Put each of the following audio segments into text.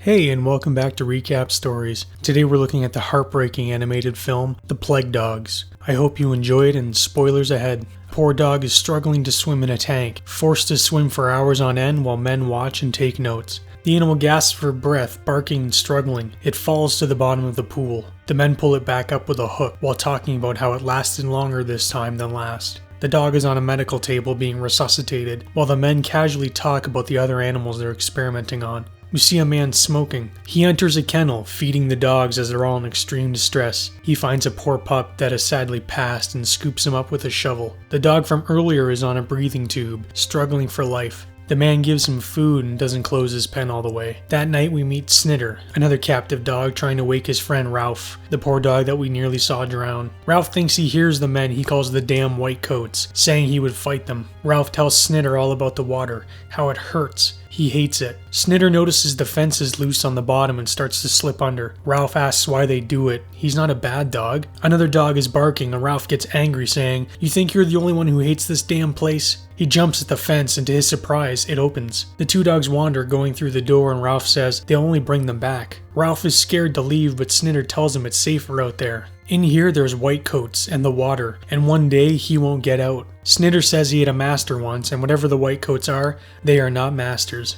Hey, and welcome back to Recap Stories. Today we're looking at the heartbreaking animated film, The Plague Dogs. I hope you enjoy it, and spoilers ahead. A poor dog is struggling to swim in a tank, forced to swim for hours on end while men watch and take notes. The animal gasps for breath, barking and struggling. It falls to the bottom of the pool. The men pull it back up with a hook while talking about how it lasted longer this time than last. The dog is on a medical table being resuscitated, while the men casually talk about the other animals they're experimenting on. We see a man smoking. He enters a kennel, feeding the dogs as they're all in extreme distress. He finds a poor pup that has sadly passed and scoops him up with a shovel. The dog from earlier is on a breathing tube, struggling for life. The man gives him food and doesn't close his pen all the way. That night we meet Snitter, another captive dog trying to wake his friend Ralph, the poor dog that we nearly saw drown. Ralph thinks he hears the men he calls the damn white coats, saying he would fight them. Ralph tells Snitter all about the water, how it hurts. He hates it. Snitter notices the fence is loose on the bottom and starts to slip under. Ralph asks why they do it. He's not a bad dog. Another dog is barking and Ralph gets angry, saying, "You think you're the only one who hates this damn place?" He jumps at the fence and to his surprise, it opens. The two dogs wander going through the door and Ralph says they'll only bring them back. Ralph is scared to leave, but Snitter tells him it's safer out there. In here there's white coats and the water, and one day he won't get out. Snitter says he had a master once, and whatever the white coats are, they are not masters.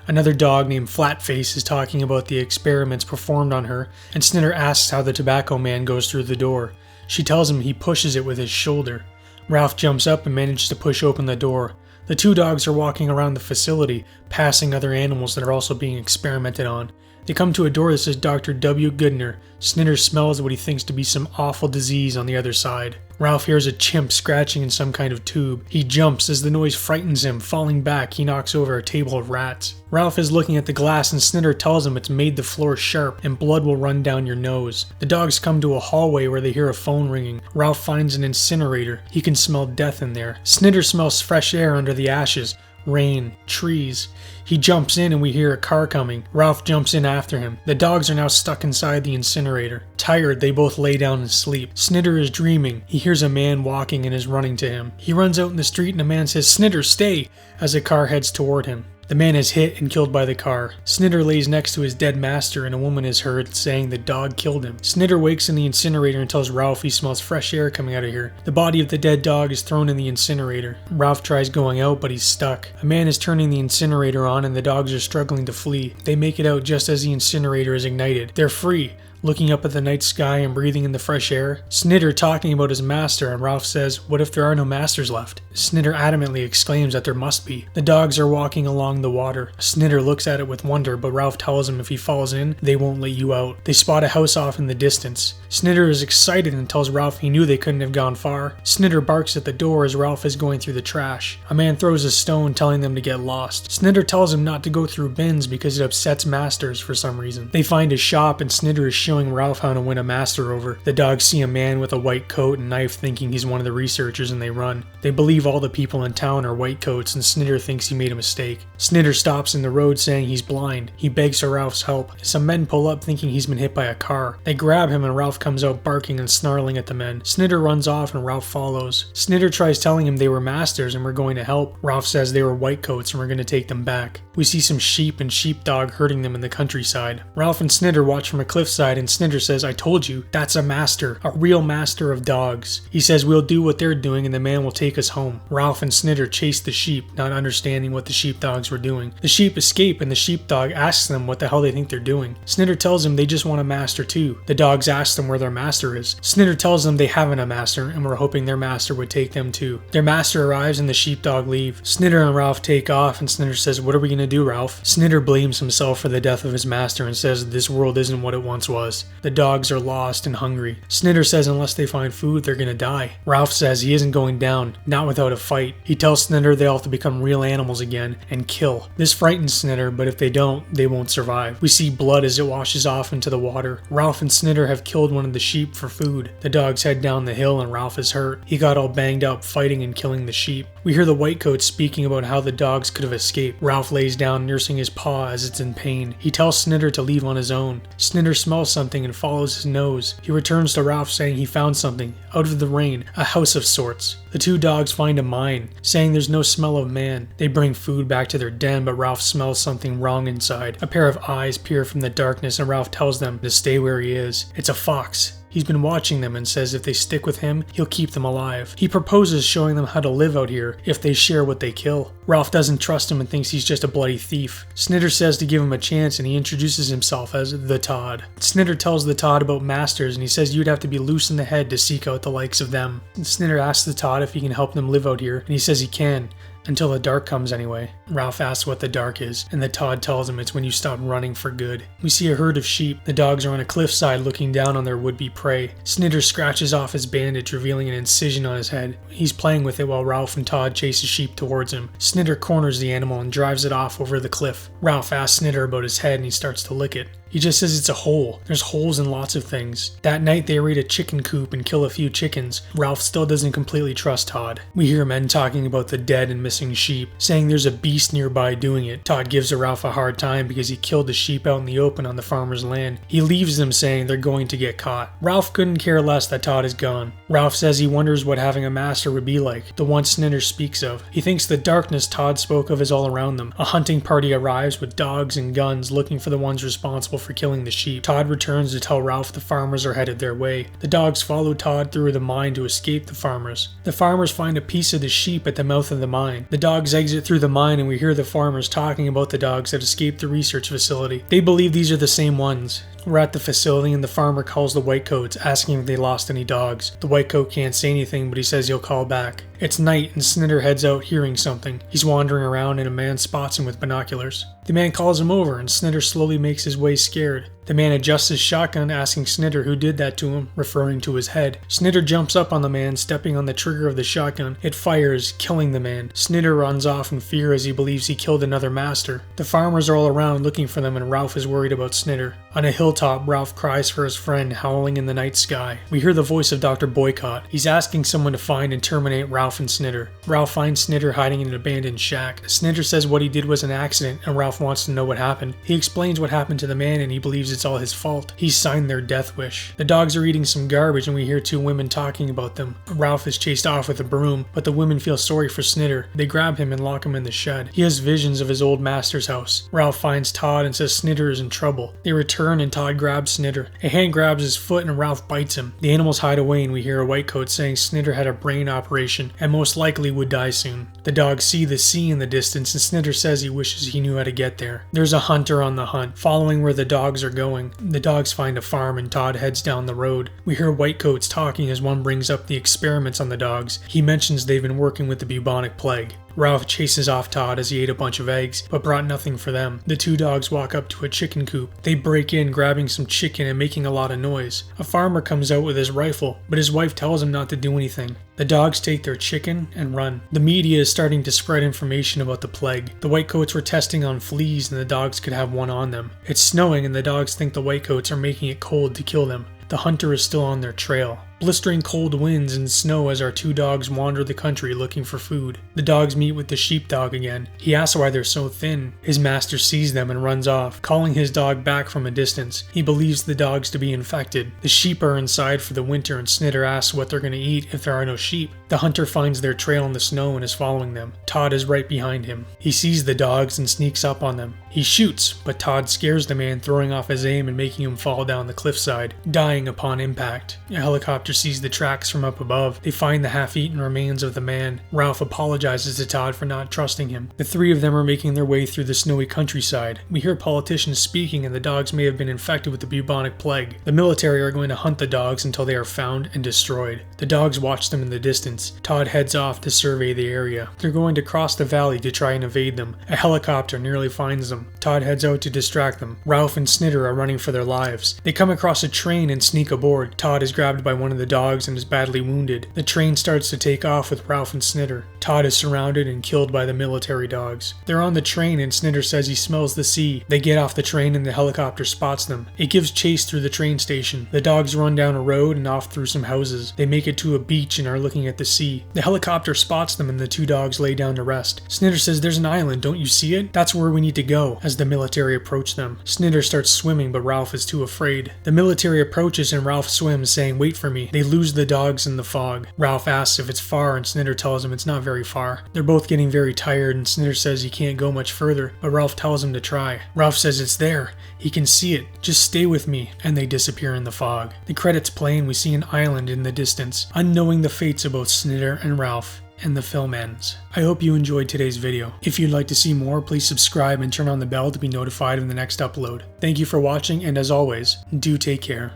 Another dog named Flatface is talking about the experiments performed on her, and Snitter asks how the tobacco man goes through the door. She tells him he pushes it with his shoulder. Ralph jumps up and manages to push open the door. The two dogs are walking around the facility, passing other animals that are also being experimented on. They come to a door that says Dr. W. Goodner. Snitter smells what he thinks to be some awful disease on the other side. Ralph hears a chimp scratching in some kind of tube. He jumps as the noise frightens him. Falling back, he knocks over a table of rats. Ralph is looking at the glass and Snitter tells him it's made the floor sharp and blood will run down your nose. The dogs come to a hallway where they hear a phone ringing. Ralph finds an incinerator. He can smell death in there. Snitter smells fresh air under the ashes. Rain, trees. He jumps in and we hear a car coming. Ralph jumps in after him. The dogs are now stuck inside the incinerator. Tired, they both lay down and sleep. Snitter is dreaming. He hears a man walking and is running to him. He runs out in the street and a man says, "Snitter, stay!" as a car heads toward him. The man is hit and killed by the car. Snitter lays next to his dead master and a woman is heard saying the dog killed him. Snitter wakes in the incinerator and tells Ralph he smells fresh air coming out of here. The body of the dead dog is thrown in the incinerator. Ralph tries going out, but he's stuck. A man is turning the incinerator on and the dogs are struggling to flee. They make it out just as the incinerator is ignited. They're free. Looking up at the night sky and breathing in the fresh air. Snitter talking about his master, and Ralph says, "What if there are no masters left?" Snitter adamantly exclaims that there must be. The dogs are walking along the water. Snitter looks at it with wonder, but Ralph tells him if he falls in, they won't let you out. They spot a house off in the distance. Snitter is excited and tells Ralph he knew they couldn't have gone far. Snitter barks at the door as Ralph is going through the trash. A man throws a stone telling them to get lost. Snitter tells him not to go through bins because it upsets masters for some reason. They find a shop and Snitter is showing Ralph how to win a master over. The dogs see a man with a white coat and knife thinking he's one of the researchers and they run. They believe all the people in town are white coats and Snitter thinks he made a mistake. Snitter stops in the road saying he's blind. He begs for Ralph's help. Some men pull up thinking he's been hit by a car. They grab him and Ralph comes out barking and snarling at the men. Snitter runs off and Ralph follows. Snitter tries telling him they were masters and were going to help. Ralph says they were white coats and we're going to take them back. We see some sheep and sheepdog herding them in the countryside. Ralph and Snitter watch from a cliffside and Snitter says, "I told you, that's a master, a real master of dogs." He says we'll do what they're doing and the man will take us home. Ralph and Snitter chase the sheep, not understanding what the sheepdogs were doing. The sheep escape and the sheepdog asks them what the hell they think they're doing. Snitter tells him they just want a master too. The dogs ask them where their master is. Snitter tells them they haven't a master and we're hoping their master would take them too. Their master arrives and the sheepdog leave. Snitter and Ralph take off and Snitter says, "What are we gonna do, Ralph?" Snitter blames himself for the death of his master and says this world isn't what it once was. The dogs are lost and hungry. Snitter says unless they find food, they're gonna die. Ralph says he isn't going down, not without a fight. He tells Snitter they'll have to become real animals again and kill. This frightens Snitter, but if they don't, they won't survive. We see blood as it washes off into the water. Ralph and Snitter have killed one of the sheep for food. The dogs head down the hill and Ralph is hurt. He got all banged up fighting and killing the sheep. We hear the white coats speaking about how the dogs could have escaped. Ralph lays down nursing his paw as it's in pain. He tells Snitter to leave on his own. Snitter smells something and follows his nose. He returns to Ralph saying he found something, out of the rain, a house of sorts. The two dogs find find a mine, saying there's no smell of man. They bring food back to their den, but Ralph smells something wrong inside. A pair of eyes peer from the darkness, and Ralph tells them to stay where he is. It's a fox. He's been watching them and says if they stick with him, he'll keep them alive. He proposes showing them how to live out here if they share what they kill. Ralph doesn't trust him and thinks he's just a bloody thief. Snitter says to give him a chance, and he introduces himself as the Todd. Snitter tells the Todd about masters, and he says you'd have to be loose in the head to seek out the likes of them. Snitter asks the Todd if he can help them live out here, and he says he can. Until the dark comes anyway. Ralph asks what the dark is, and the Todd tells him it's when you stop running for good. We see a herd of sheep. The dogs are on a cliffside looking down on their would-be prey. Snitter scratches off his bandage, revealing an incision on his head. He's playing with it while Ralph and Todd chase the sheep towards him. Snitter corners the animal and drives it off over the cliff. Ralph asks Snitter about his head and he starts to lick it. He just says it's a hole. There's holes in lots of things. That night they raid a chicken coop and kill a few chickens. Ralph still doesn't completely trust Todd. We hear men talking about the dead and missing sheep, saying there's a beast nearby doing it. Todd gives Ralph a hard time because he killed the sheep out in the open on the farmer's land. He leaves them saying they're going to get caught. Ralph couldn't care less that Todd is gone. Ralph says he wonders what having a master would be like, the one Snitter speaks of. He thinks the darkness Todd spoke of is all around them. A hunting party arrives with dogs and guns looking for the ones responsible for killing the sheep. Todd returns to tell Ralph the farmers are headed their way. The dogs follow Todd through the mine to escape the farmers. The farmers find a piece of the sheep at the mouth of the mine. The dogs exit through the mine and we hear the farmers talking about the dogs that escaped the research facility. They believe these are the same ones. We're at the facility and the farmer calls the whitecoats, asking if they lost any dogs. The whitecoat can't say anything, but he says he'll call back. It's night and Snitter heads out hearing something. He's wandering around and a man spots him with binoculars. The man calls him over and Snitter slowly makes his way scared. The man adjusts his shotgun, asking Snitter who did that to him, referring to his head. Snitter jumps up on the man, stepping on the trigger of the shotgun. It fires, killing the man. Snitter runs off in fear as he believes he killed another master. The farmers are all around looking for them and Ralph is worried about Snitter. On a hilltop, Ralph cries for his friend, howling in the night sky. We hear the voice of Dr. Boycott. He's asking someone to find and terminate Ralph and Snitter. Ralph finds Snitter hiding in an abandoned shack. Snitter says what he did was an accident and Ralph wants to know what happened. He explains what happened to the man and he believes it's all his fault. He signed their death wish. The dogs are eating some garbage and we hear two women talking about them. Ralph is chased off with a broom, but the women feel sorry for Snitter. They grab him and lock him in the shed. He has visions of his old master's house. Ralph finds Todd and says Snitter is in trouble. They return and Todd grabs Snitter. A hand grabs his foot and Ralph bites him. The animals hide away and we hear a whitecoat saying Snitter had a brain operation and most likely would die soon. The dogs see the sea in the distance and Snitter says he wishes he knew how to get there. There's a hunter on the hunt, following where the dogs are going. The dogs find a farm and Todd heads down the road. We hear whitecoats talking as one brings up the experiments on the dogs. He mentions they've been working with the bubonic plague. Ralph chases off Todd as he ate a bunch of eggs, but brought nothing for them. The two dogs walk up to a chicken coop. They break in, grabbing some chicken and making a lot of noise. A farmer comes out with his rifle, but his wife tells him not to do anything. The dogs take their chicken and run. The media is starting to spread information about the plague. The whitecoats were testing on fleas and the dogs could have one on them. It's snowing and the dogs think the whitecoats are making it cold to kill them. The hunter is still on their trail. Blistering cold winds and snow as our two dogs wander the country looking for food. The dogs meet with the sheepdog again. He asks why they're so thin. His master sees them and runs off, calling his dog back from a distance. He believes the dogs to be infected. The sheep are inside for the winter and Snitter asks what they're going to eat if there are no sheep. The hunter finds their trail in the snow and is following them. Todd is right behind him. He sees the dogs and sneaks up on them. He shoots, but Todd scares the man, throwing off his aim and making him fall down the cliffside, dying upon impact. A helicopter sees the tracks from up above. They find the half-eaten remains of the man. Ralph apologizes to Todd for not trusting him. The three of them are making their way through the snowy countryside. We hear politicians speaking and the dogs may have been infected with the bubonic plague. The military are going to hunt the dogs until they are found and destroyed. The dogs watch them in the distance. Todd heads off to survey the area. They're going to cross the valley to try and evade them. A helicopter nearly finds them. Todd heads out to distract them. Ralph and Snitter are running for their lives. They come across a train and sneak aboard. Todd is grabbed by one of the dogs and is badly wounded. The train starts to take off with Ralph and Snitter. Todd is surrounded and killed by the military dogs. They're on the train and Snitter says he smells the sea. They get off the train and the helicopter spots them. It gives chase through the train station. The dogs run down a road and off through some houses. They make it to a beach and are looking at the sea. The helicopter spots them and the two dogs lay down to rest. Snitter says there's an island, don't you see it? That's where we need to go. As the military approach them, Snitter starts swimming but Ralph is too afraid. The military approaches and Ralph swims, saying wait for me. Eventually, they lose the dogs in the fog. Ralph asks if it's far and Snitter tells him it's not very far. They're both getting very tired and Snitter says he can't go much further, but Ralph tells him to try. Ralph says it's there. He can see it. Just stay with me. And they disappear in the fog. The credits play and we see an island in the distance, unknowing the fates of both Snitter and Ralph. And the film ends. I hope you enjoyed today's video. If you'd like to see more, please subscribe and turn on the bell to be notified of the next upload. Thank you for watching, and as always, do take care.